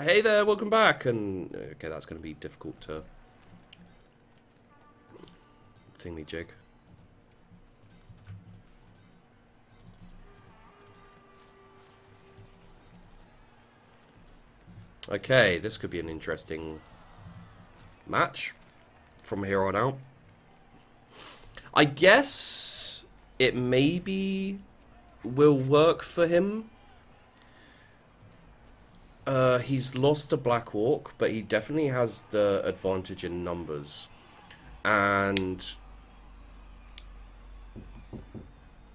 Hey there, welcome back. And okay, that's going to be difficult to thingy jig. Okay, this could be an interesting match from here on out. I guess it maybe will work for him. He's lost to Black Orc, but he definitely has the advantage in numbers. And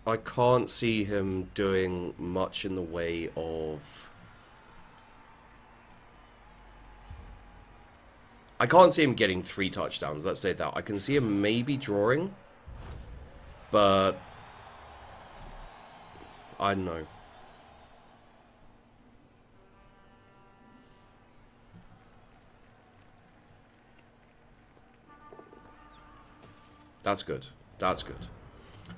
I can't see him doing much in the way of... I can't see him getting 3 touchdowns, let's say that. I can see him maybe drawing, but I don't know. That's good. That's good.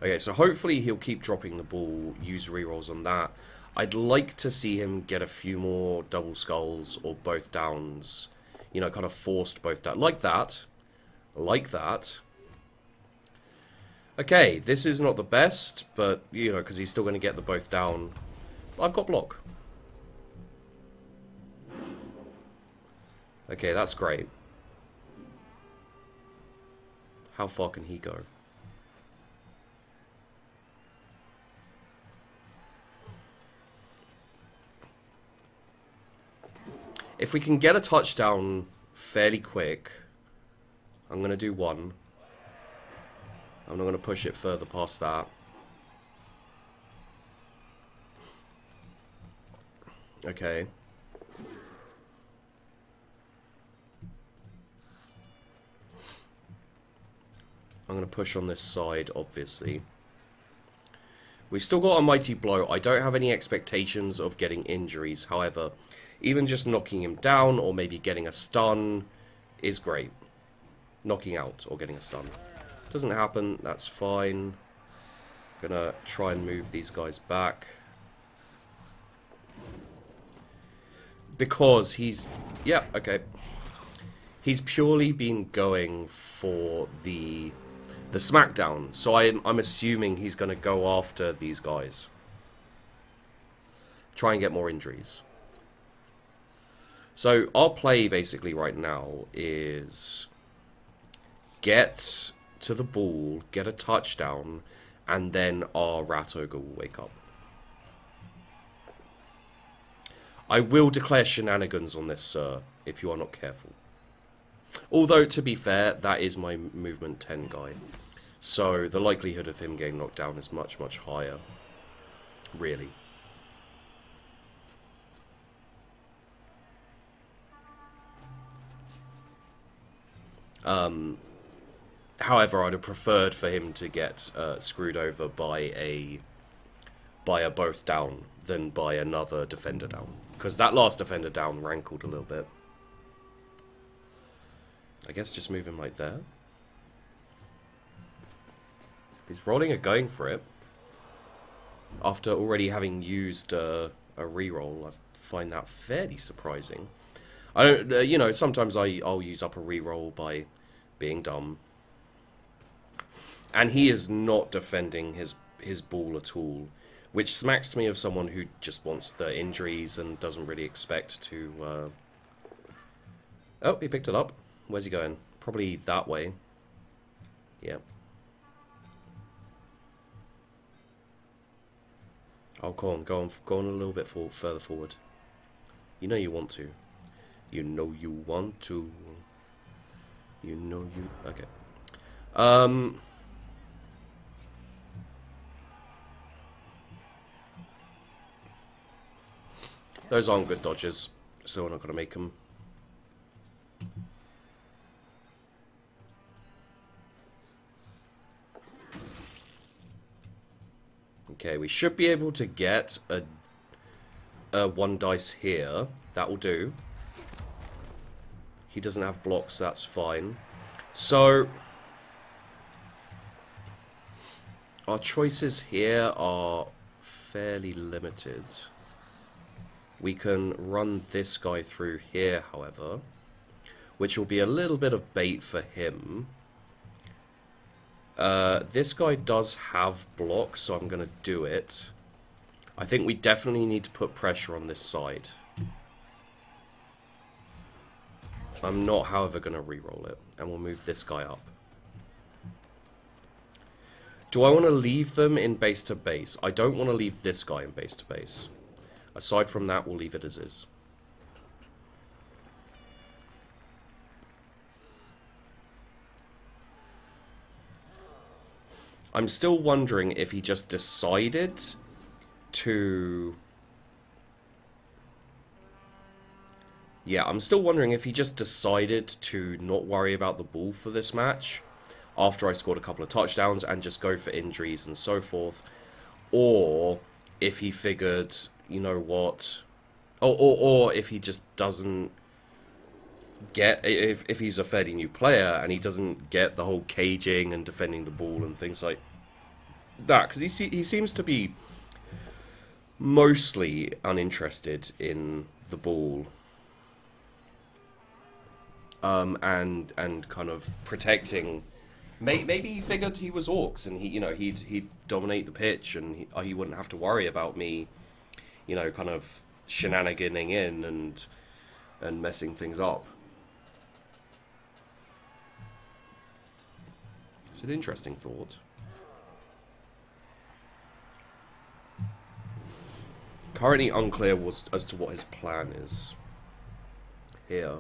Okay, so hopefully he'll keep dropping the ball, use rerolls on that. I'd like to see him get a few more double skulls or both downs. You know, kind of forced both down. Like that. Like that. Okay, this is not the best, but, you know, because he's still going to get the both down. I've got block. Okay, that's great. How far can he go? If we can get a touchdown fairly quick, I'm going to do 1. I'm not going to push it further past that. Okay. I'm going to push on this side, obviously. We've still got a mighty blow. I don't have any expectations of getting injuries. However, even just knocking him down or maybe getting a stun is great. Knocking out or getting a stun. Doesn't happen, that's fine. Gonna try and move these guys back. Because he's... yeah, okay. He's purely been going for the smackdown. So I'm assuming he's gonna go after these guys. Try and get more injuries. So our play basically right now is get to the ball, get a touchdown, and then our Rat Ogre will wake up. I will declare shenanigans on this, sir, if you are not careful. Although, to be fair, that is my movement 10 guy. So the likelihood of him getting knocked down is much, much higher. Really. However, I'd have preferred for him to get screwed over by a both down than by another defender down. Because that last defender down rankled a little bit. I guess just move him right there. He's rolling a going for it. After already having used a reroll, I find that fairly surprising. I don't, you know, sometimes I'll use up a reroll by being dumb. And he is not defending his ball at all, which smacks to me of someone who just wants the injuries and doesn't really expect to... Oh, he picked it up. Where's he going? Probably that way. Yeah. Oh, go on a little bit further forward. You know you want to. You know you want to. You know you... Okay. Those aren't good dodges, so we're not going to make them. Okay, we should be able to get a 1 dice here. That will do. He doesn't have blocks, that's fine. So, our choices here are fairly limited. We can run this guy through here, however, which will be a little bit of bait for him. This guy does have blocks, so I'm going to do it. I think we definitely need to put pressure on this side. I'm not, however, going to reroll it, and we'll move this guy up. Do I want to leave them in base to base? I don't want to leave this guy in base to base. Aside from that, we'll leave it as is. I'm still wondering if he just decided to... Yeah, I'm still wondering if he just decided to not worry about the ball for this match after I scored a couple of touchdowns and just go for injuries and so forth. Or if he figured, you know what... Or if he just doesn't get... If he's a fairly new player and he doesn't get the whole caging and defending the ball and things like that. Because he seems to be mostly uninterested in the ball. And kind of protecting. Maybe he figured he was Orcs and he'd dominate the pitch and he wouldn't have to worry about me, kind of shenaniganing in and messing things up. It's an interesting thought. Currently unclear as to what his plan is here.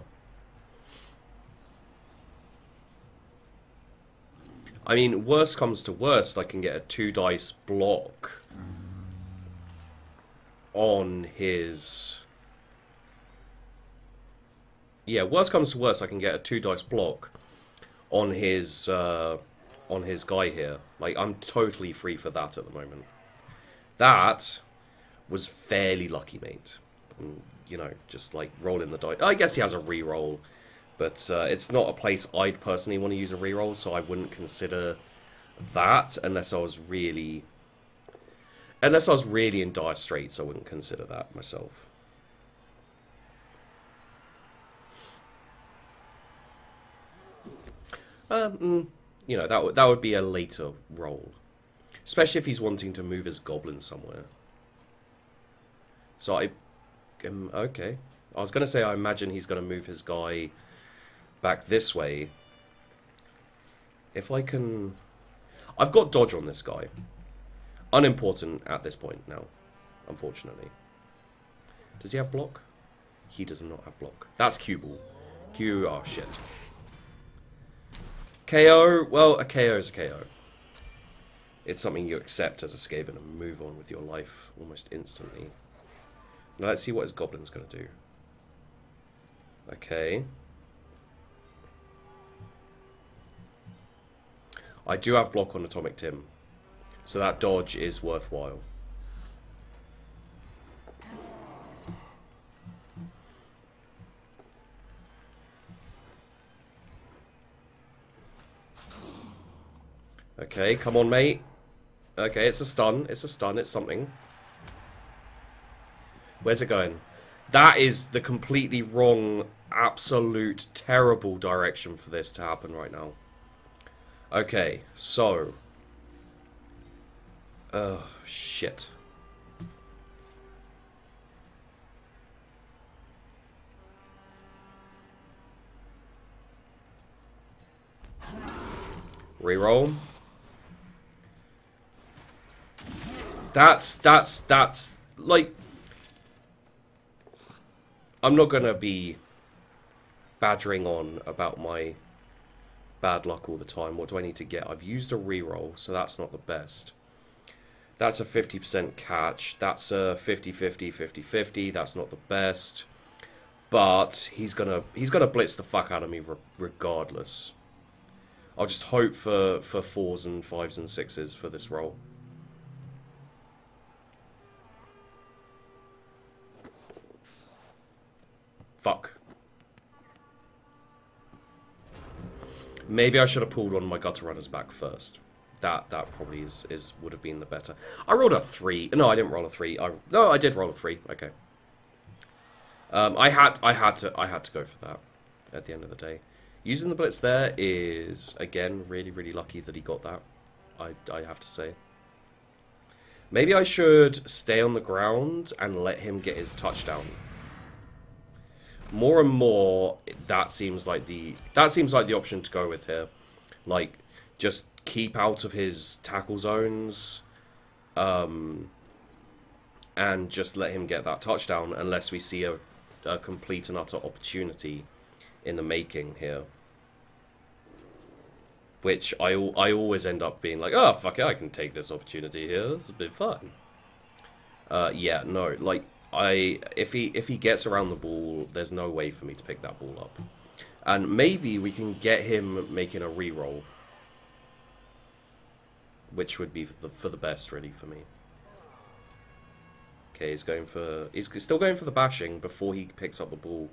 I mean, worst comes to worst, I can get a 2-dice block on his... Yeah, worst comes to worst, I can get a 2-dice block on his guy here. Like, I'm totally free for that at the moment. That was fairly lucky, mate. And, just like rolling the dice. I guess he has a reroll. But it's not a place I'd personally want to use a reroll, so I wouldn't consider that unless I was really in dire straits. I wouldn't consider that myself. That would be a later roll, especially if he's wanting to move his goblin somewhere. So okay. I was going to say I imagine he's going to move his guy back this way. If I can... I've got dodge on this guy. Unimportant at this point now, unfortunately. Does he have block? He does not have block. That's Q-ball. Oh, shit. KO? Well, a KO is a KO. It's something you accept as a Skaven and move on with your life almost instantly. Now let's see what his goblin's going to do. Okay. I do have block on Atomic Tim, so that dodge is worthwhile. Okay, come on, mate. Okay, it's a stun. It's a stun. It's something. Where's it going? That is the completely wrong, absolute, terrible direction for this to happen right now. Okay, so... Oh, shit. Reroll. That's, like... I'm not gonna be badgering on about my bad luck all the time. What do I need to get? I've used a reroll, so that's not the best. That's a 50% catch. That's a 50-50, 50-50. That's not the best. But he's gonna blitz the fuck out of me regardless. I'll just hope for 4s and 5s and 6s for this roll. Fuck. Maybe I should have pulled one of my gutter runners back first. That probably would have been the better. I rolled a 3. No, I didn't roll a 3. No, I did roll a 3. Okay. I had to go for that at the end of the day. Using the blitz there is, again, really, really lucky that he got that. I have to say. Maybe I should stay on the ground and let him get his touchdown. More and more, that seems like the option to go with here. Like, just keep out of his tackle zones, and just let him get that touchdown unless we see a complete and utter opportunity in the making here. Which I always end up being like, oh, fuck it, I can take this opportunity here. It's a bit fun. Yeah, no, like, if he gets around the ball, there's no way for me to pick that ball up. And maybe we can get him making a reroll. Which would be for the best, really, for me. Okay, he's still going for the bashing before he picks up the ball.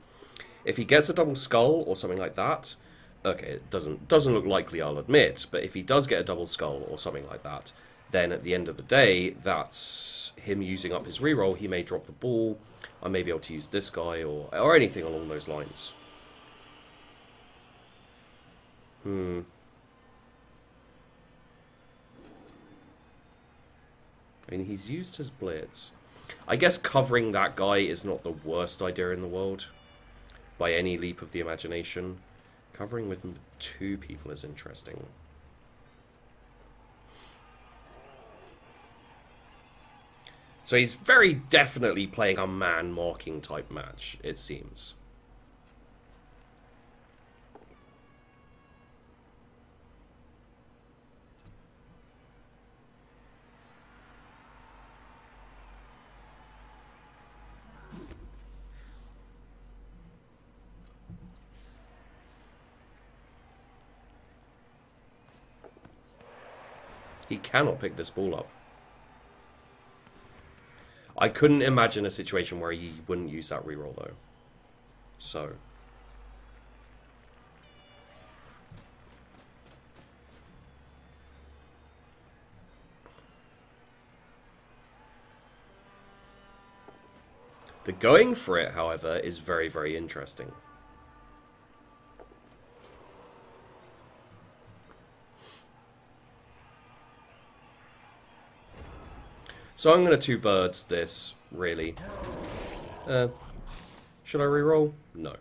If he gets a double skull or something like that, okay, it doesn't look likely, I'll admit, but if he does get a double skull or something like that, then at the end of the day, that's him using up his reroll. He may drop the ball. I may be able to use this guy or anything along those lines. I mean, he's used his blitz. I guess covering that guy is not the worst idea in the world, by any leap of the imagination. Covering with 2 people is interesting. So he's very definitely playing a man-marking type match, it seems. He cannot pick this ball up. I couldn't imagine a situation where he wouldn't use that reroll, though. So. The going for it, however, is very, very interesting. So I'm going to 2 birds this, really. Should I reroll? No.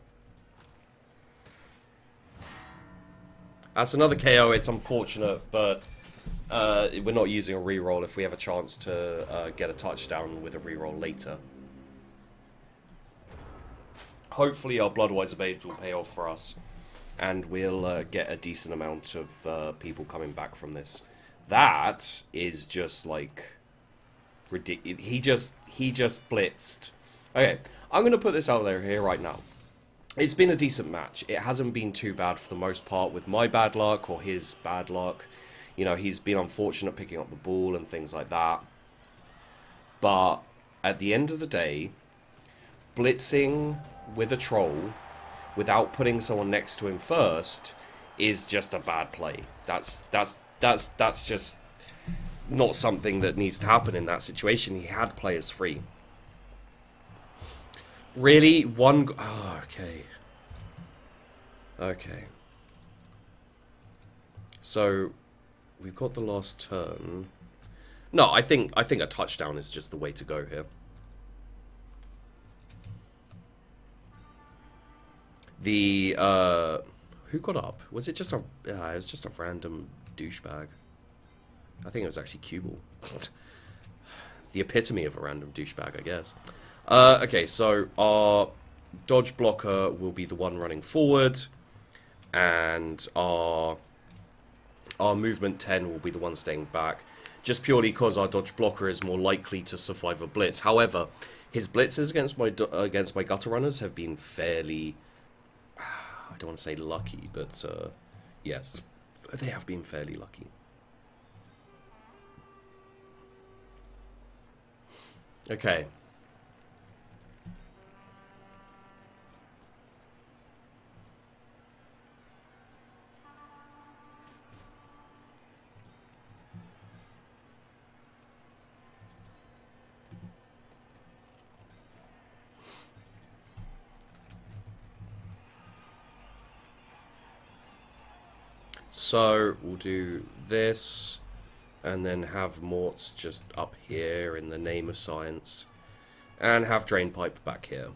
That's another KO. It's unfortunate, but we're not using a reroll if we have a chance to get a touchdown with a reroll later. Hopefully our Bloodwise Babes will pay off for us, and we'll get a decent amount of people coming back from this. That is just like ridiculous. He just blitzed. Okay, I'm gonna put this out there here right now. It's been a decent match. It hasn't been too bad for the most part with my bad luck or his bad luck. You know, he's been unfortunate picking up the ball and things like that. But at the end of the day, blitzing with a troll without putting someone next to him first is just a bad play. That's just not something that needs to happen in that situation. He had players free. Really? Oh, okay. Okay. So, we've got the last turn. No, I think a touchdown is just the way to go here. The, who got up? Was it just a, it was just a random douchebag. I think it was actually Cubal. The epitome of a random douchebag, I guess. Okay, so our dodge blocker will be the one running forward, and our movement 10 will be the one staying back, just purely because our dodge blocker is more likely to survive a blitz. However, his blitzes against my gutter runners have been fairly, I don't want to say lucky, but yes, they have been fairly lucky. Okay. So we'll do this, and then have Morts just up here in the name of science, and have Drainpipe back here.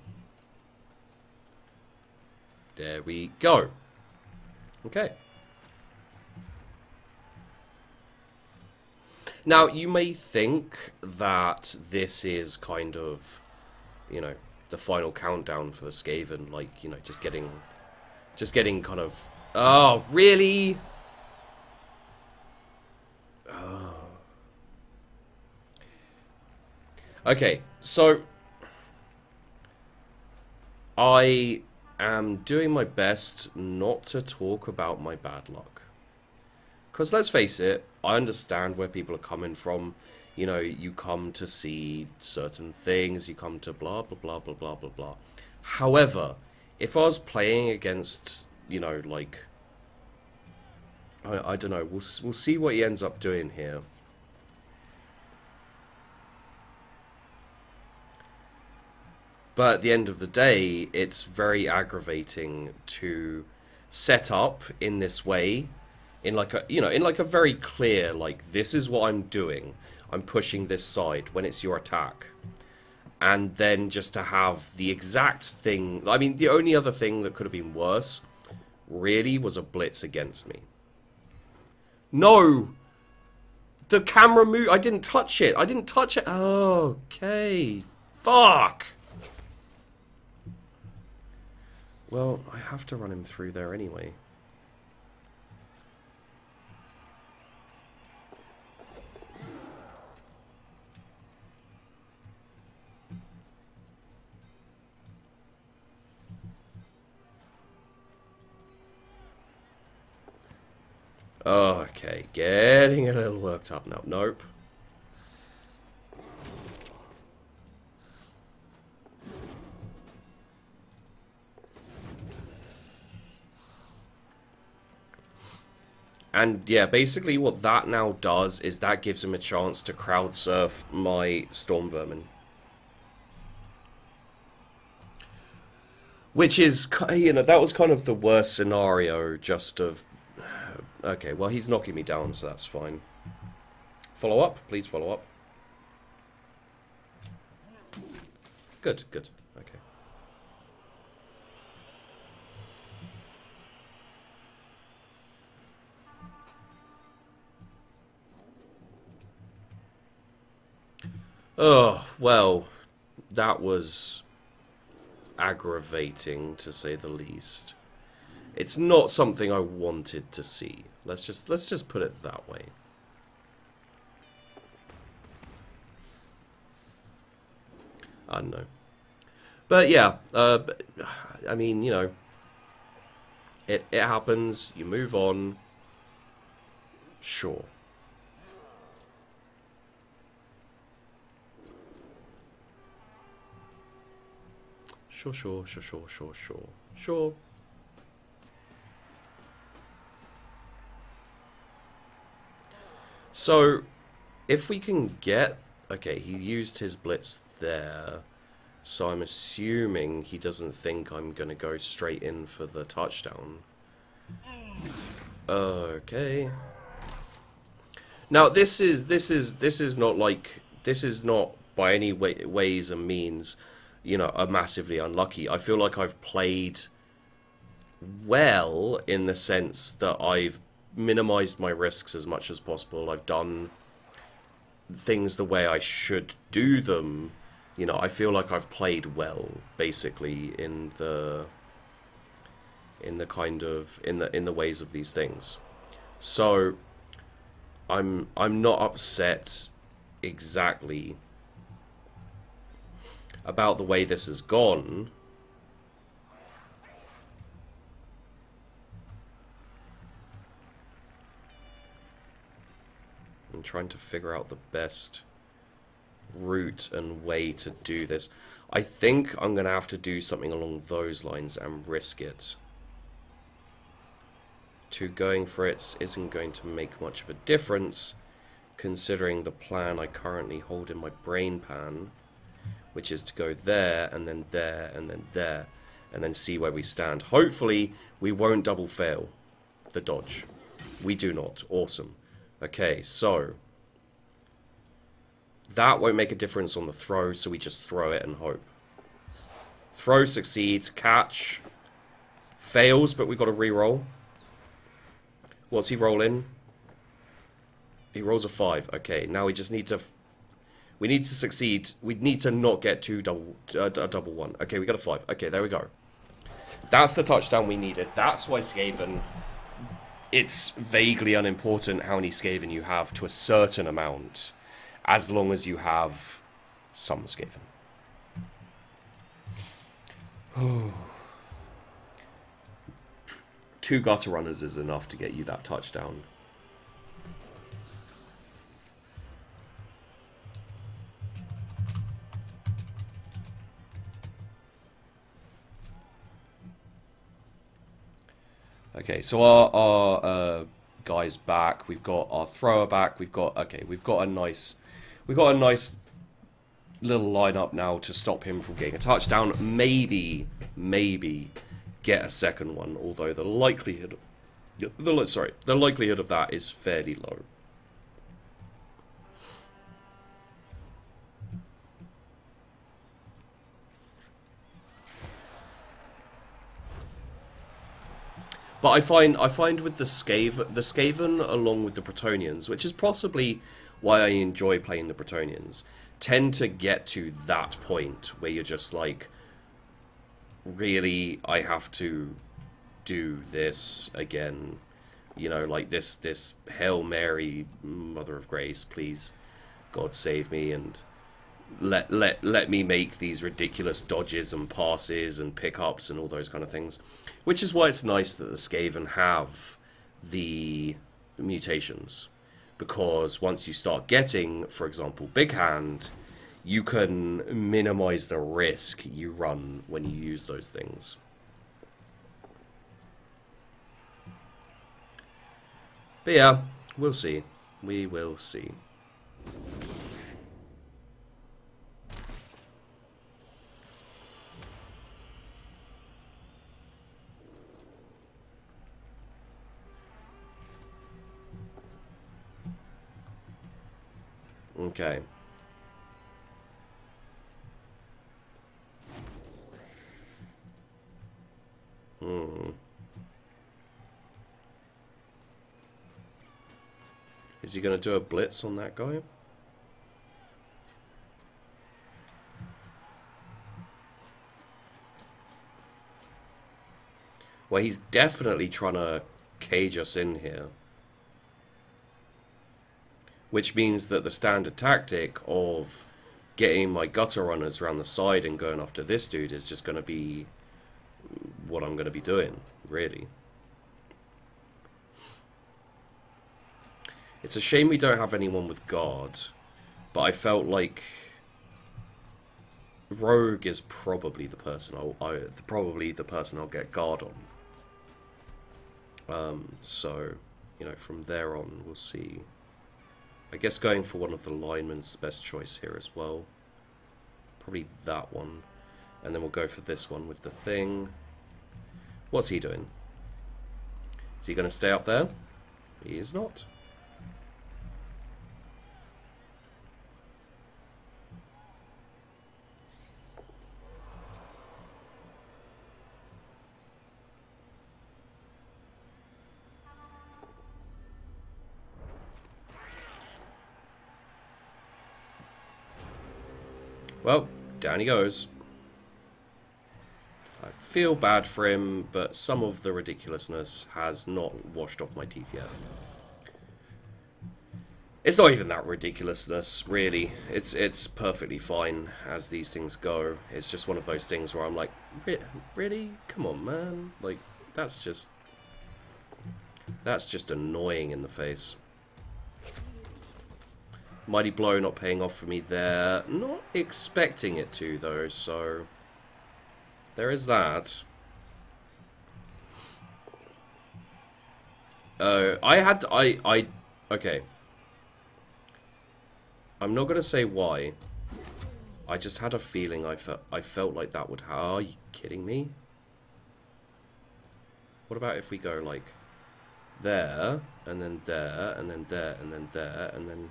There we go. Okay. Now, you may think that this is kind of, you know, the final countdown for the Skaven, like, you know, just getting kind of, oh, really? Oh. Okay, so I am doing my best not to talk about my bad luck. Because let's face it, I understand where people are coming from. You know, you come to see certain things, you come to blah, blah, blah, blah, blah, blah, blah. However, if I was playing against, you know, like, I don't know, we'll see what he ends up doing here. But at the end of the day, it's very aggravating to set up in this way, in like a, you know, in like a very clear, like, this is what I'm doing. I'm pushing this side when it's your attack. And then just to have the exact thing, I mean, the only other thing that could have been worse, really, was a blitz against me. No! The camera moved, I didn't touch it. I didn't touch it. Okay. Fuck! Well, I have to run him through there anyway. Okay, getting a little worked up now. Nope. And yeah, basically what that now does is that gives him a chance to crowd surf my Storm Vermin. Which is, you know, that was kind of the worst scenario, just of... Okay, well, he's knocking me down, so that's fine. Follow up? Please follow up. Good, good. Okay. Oh, well, that was aggravating, to say the least. It's not something I wanted to see. Let's just put it that way. I don't know. But yeah, I mean, you know, it happens, you move on. Sure. Sure. So, if we can get... Okay, he used his blitz there, so I'm assuming he doesn't think I'm gonna go straight in for the touchdown. Okay. Now, this is not like... This is not by any ways and means, you know, a massively unlucky. I feel like I've played well in the sense that I've minimized my risks as much as possible. I've done things the way I should do them. You know, I feel like I've played well, basically, in the kind of in the ways of these things. So I'm not upset exactly about the way this has gone. I'm trying to figure out the best route and way to do this. I think I'm going to have to do something along those lines and risk it. Going for it isn't going to make much of a difference, considering the plan I currently hold in my brain pan, which is to go there, and then there, and then there, and then see where we stand. Hopefully, we won't double fail the dodge. We do not. Awesome. Okay, so that won't make a difference on the throw, so we just throw it and hope. Throw succeeds. Catch fails, but we've got to re-roll. What's he rolling? He rolls a 5. Okay, now we just need to... We need to succeed. We need to not get a double 1. Okay, we got a 5. Okay, there we go. That's the touchdown we needed. That's why Skaven... It's vaguely unimportant how many Skaven you have to a certain amount, as long as you have some Skaven. Two gutter runners is enough to get you that touchdown. Okay, so our guy's back. We've got our thrower back. We've got a nice little lineup now to stop him from getting a touchdown. Maybe get a second one. Although the likelihood of that is fairly low. But I find with the Skaven along with the Bretonnians, which is possibly why I enjoy playing the Bretonnians, tend to get to that point where you're just like, really, I have to do this again, you know, like this Hail Mary, Mother of Grace, please, God save me, and let me make these ridiculous dodges and passes and pickups and all those kind of things. Which is why it's nice that the Skaven have the mutations. Because once you start getting, for example, Big Hand, you can minimize the risk you run when you use those things. But yeah, we'll see. We will see. Okay. Is he going to do a blitz on that guy? Well, he's definitely trying to cage us in here. Which means that the standard tactic of getting my gutter runners around the side and going after this dude is just going to be what I'm going to be doing, really. It's a shame we don't have anyone with guard, but I felt like rogue is probably the person I'll get guard on. So, you know, from there on, we'll see. I guess going for one of the linemen's the best choice here as well. Probably that one. And then we'll go for this one with the thing. What's he doing? Is he going to stay up there? He is not. Well, down he goes. I feel bad for him, but some of the ridiculousness has not washed off my teeth yet. It's not even that ridiculousness, really. It's perfectly fine as these things go. It's just one of those things where I'm like, really? Come on, man. Like, that's just annoying in the face. Mighty Blow not paying off for me there. Not expecting it to, though, so there is that. Okay. I'm not gonna say why. I just had a feeling I felt like that would are you kidding me? What about if we go like there, and then there, and then there, and then there, and then...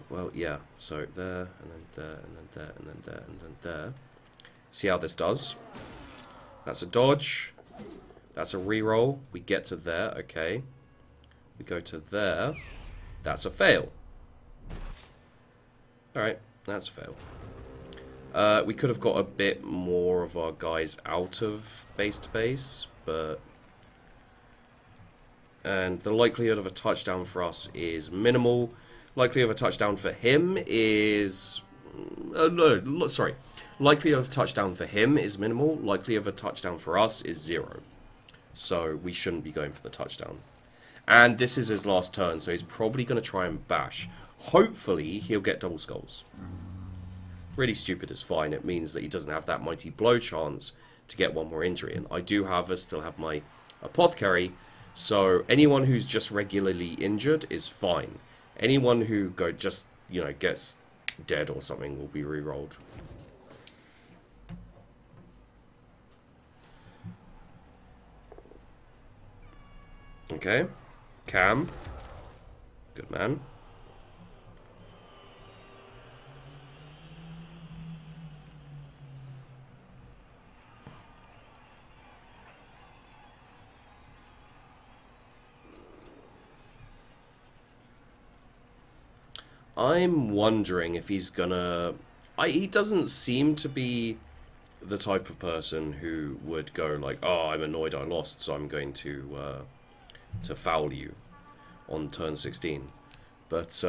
well, yeah. So there, and then there, and then there, and then there, and then there. See how this does? That's a dodge. That's a reroll. We get to there, okay. We go to there. That's a fail. Alright, that's a fail. We could have got a bit more of our guys out of base to base, but... and the likelihood of a touchdown for us is minimal. Likelihood of a touchdown for him is... no, sorry. Likelihood of a touchdown for him is minimal. Likelihood of a touchdown for us is 0. So we shouldn't be going for the touchdown. And this is his last turn, so he's probably going to try and bash. Hopefully, he'll get double skulls. Really stupid is fine. It means that he doesn't have that mighty blow chance to get one more injury. And I do, however, still have my apothecary. So anyone who's just regularly injured is fine. Anyone who gets dead or something will be re-rolled. Okay. Cam. Good man. I'm wondering if he's gonna... he doesn't seem to be the type of person who would go like, oh, I'm annoyed I lost, so I'm going to foul you on turn 16. But,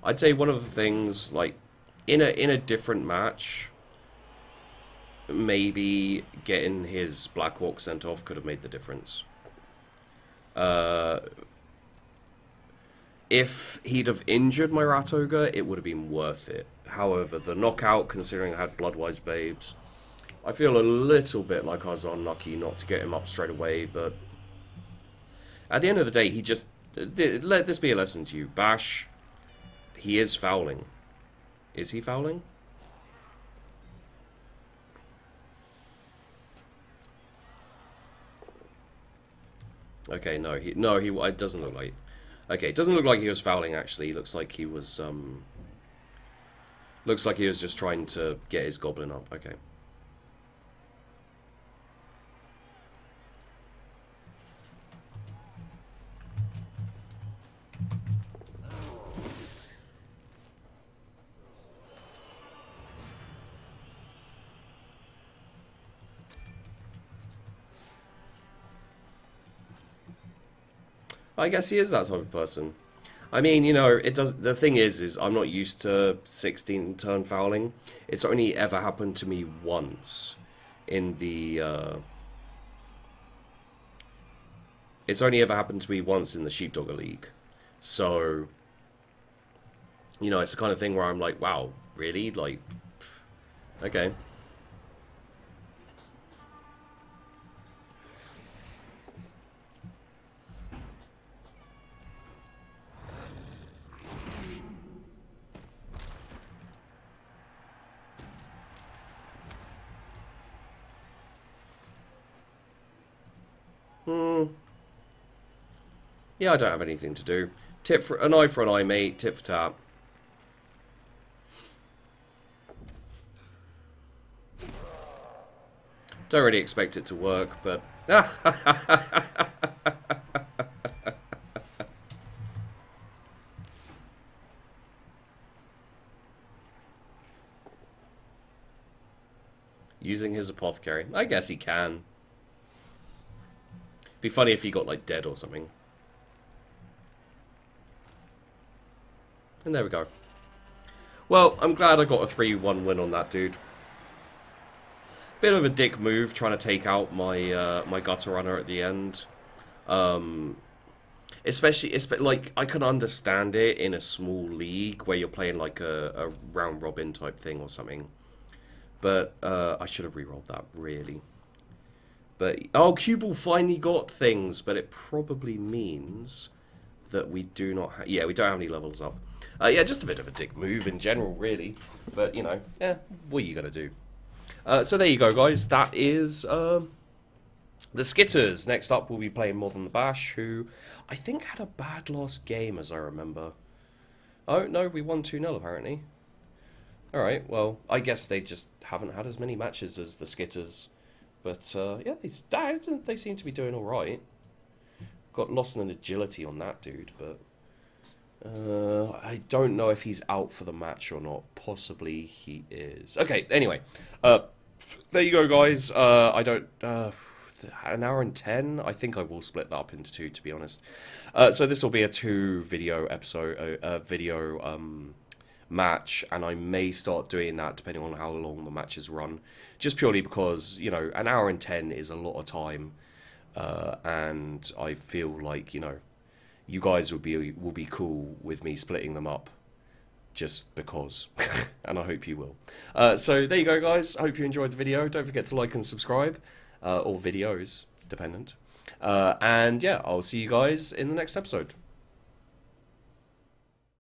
I'd say one of the things, like, in a different match, maybe getting his Black Hawk sent off could have made the difference. If he'd have injured my Rat Ogre, it would have been worth it. However, the knockout, considering I had Bloodwise Babes, I feel a little bit like I was unlucky not to get him up straight away, but at the end of the day, he just... let this be a lesson to you. Bash, he is fouling. Is he fouling? Okay, no, it doesn't look like... okay, it doesn't look like he was fouling, actually. It looks like he was, looks like he was just trying to get his goblin up. Okay. I guess he is that type of person. I mean, you know, it does. The thing is I'm not used to 16 turn fouling. It's only ever happened to me once in the. It's only ever happened to me once in the Sheepdogger League, so. You know, it's the kind of thing where I'm like, wow, really? Like, okay. Yeah, I don't have anything to do. Tip for an eye for an eye, mate. Tip for tap. Don't really expect it to work, but... using his apothecary. I guess he can. Be funny if he got, like, dead or something. And there we go. Well, I'm glad I got a 3-1 win on that dude. Bit of a dick move trying to take out my my gutter runner at the end. Especially, like, I can understand it in a small league where you're playing like a round robin type thing or something. But I should have re-rolled that, really. But oh, Cubal finally got things, but it probably means that we do not have... yeah, we don't have any levels up. Yeah, just a bit of a dick move in general, really. But, you know, yeah, what are you going to do? So there you go, guys. That is The Skitterz, next up, will be playing More Than the Bash, who I think had a bad last game, as I remember. Oh, no, we won 2-0, apparently. Alright, well, I guess they just haven't had as many matches as the Skitterz. But, yeah, they seem to be doing alright. Got lost in agility on that dude, but... I don't know if he's out for the match or not. Possibly he is. Okay, anyway. There you go, guys. I don't... an hour and 10? I think I will split that up into 2, to be honest. So this will be a 2-video episode, match, and I may start doing that depending on how long the matches run. Just purely because, you know, an hour and 10 is a lot of time, and I feel like, you know, you guys will be cool with me splitting them up, just because, and I hope you will. So there you go, guys. I hope you enjoyed the video. Don't forget to like and subscribe. Or videos, dependent. And yeah, I'll see you guys in the next episode.